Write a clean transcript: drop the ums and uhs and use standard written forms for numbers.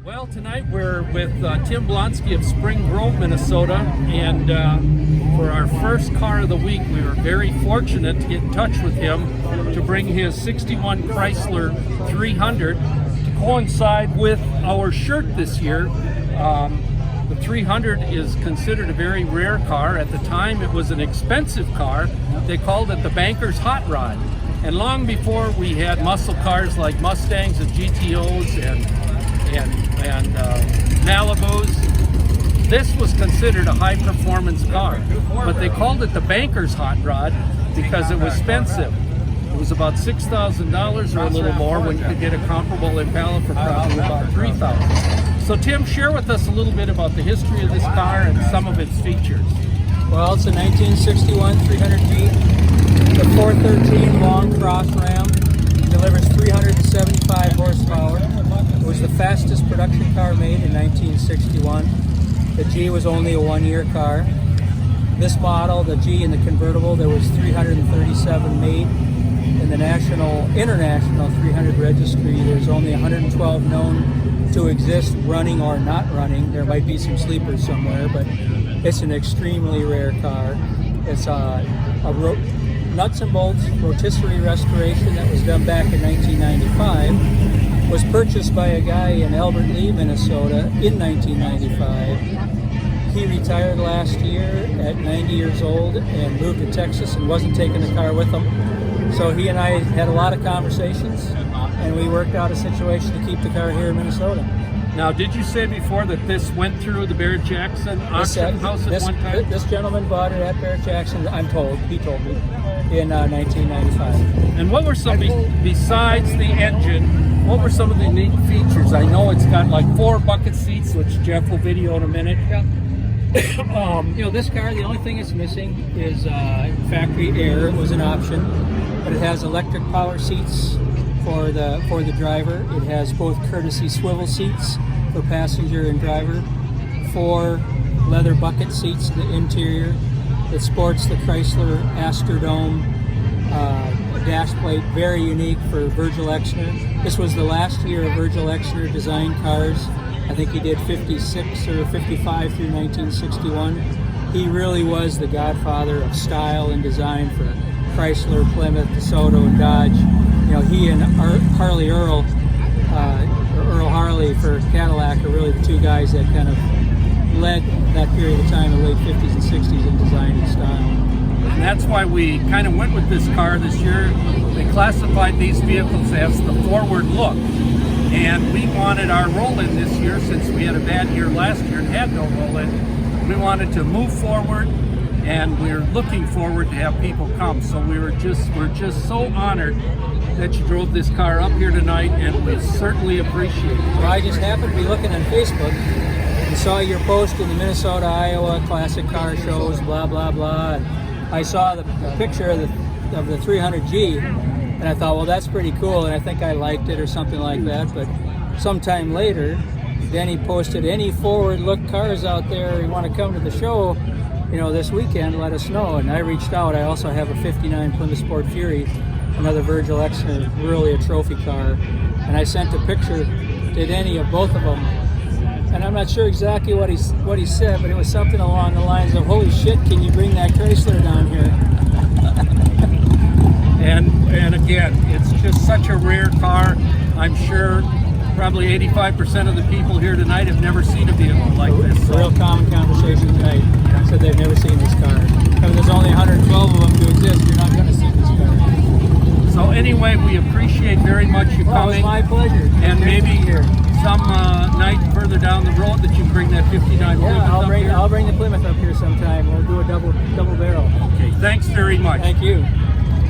Well, tonight we're with Tim Blonsky of Spring Grove, Minnesota, and for our first car of the week, we were very fortunate to get in touch with him to bring his 61 Chrysler 300 to coincide with our shirt this year. The 300 is considered a very rare car. At the time, it was an expensive car. They called it the banker's hot rod. And long before we had muscle cars like Mustangs and GTOs and Malibus, this was considered a high-performance car. But they called it the banker's hot rod because it was expensive. It was about $6,000 or a little more when you could get a comparable Impala for probably about $3,000. So Tim, share with us a little bit about the history of this car and some of its features. Well, it's a 1961 300G, the 413 long cross ram, delivers 375 horsepower. It was the fastest production car made in 1961. The G was only a one-year car. This model, the G in the convertible, there was 337 made. In the international 300 registry, there's only 112 known to exist, running or not running. There might be some sleepers somewhere, but it's an extremely rare car. It's a nuts and bolts rotisserie restoration that was done back in 1995. Was purchased by a guy in Albert Lea, Minnesota in 1995. He retired last year at 90 years old and moved to Texas and wasn't taking the car with him. So he and I had a lot of conversations, and we worked out a situation to keep the car here in Minnesota. Now, did you say before that this went through the Barrett-Jackson auction house at one time? This gentleman bought it at Barrett-Jackson, I'm told, he told me, in 1995. And what were some, besides the engine, what were some of the unique features? I know it's got like 4 bucket seats, which Jeff will video in a minute. Yeah. This car, the only thing it's missing is factory air. It was an option, but it has electric power seats for the driver. It has both courtesy swivel seats for passenger and driver, 4 leather bucket seats in the interior. It sports the Chrysler Astrodome dash plate, very unique for Virgil Exner. This was the last year of Virgil Exner designed cars. I think he did 56 or 55 through 1961. He really was the godfather of style and design for Chrysler, Plymouth, DeSoto, and Dodge. He and Harley Earl Harley for Cadillac are really the two guys that kind of led that period of time, the late 50s and 60s, in design and style. And that's why we kind of went with this car this year. They classified these vehicles as the forward look. And we wanted our roll-in this year, since we had a bad year last year and had no roll-in. We wanted to move forward, and we're looking forward to have people come. So we're just so honored that you drove this car up here tonight, and we certainly appreciate it. Well, I just happened to be looking on Facebook and saw your post in the Minnesota, Iowa classic car shows, blah, blah, blah. And I saw the picture of the 300G, and I thought, well, that's pretty cool, and I think I liked it or something like that. But sometime later, Denny posted, any forward look cars out there, you want to come to the show, this weekend, let us know. And I reached out. I also have a 59 Plymouth Sport Fury, another Virgil Exner, really a trophy car. And I sent a picture to Denny of both of them. And I'm not sure exactly what he said, but it was something along the lines of, holy shit, can you bring that Chrysler down here? And again, it's just such a rare car. I'm sure probably 85% of the people here tonight have never seen a vehicle like this. It's a real common conversation tonight. Said they've never seen this car. Because there's only 112 of them to exist, you're not going to see this car. So anyway, we appreciate very much you coming. It's my pleasure. And maybe some night further down the road that you bring that 59 Plymouth up here. I'll bring the Plymouth up here sometime. We'll do a double barrel. Okay, thanks very much. Thank you.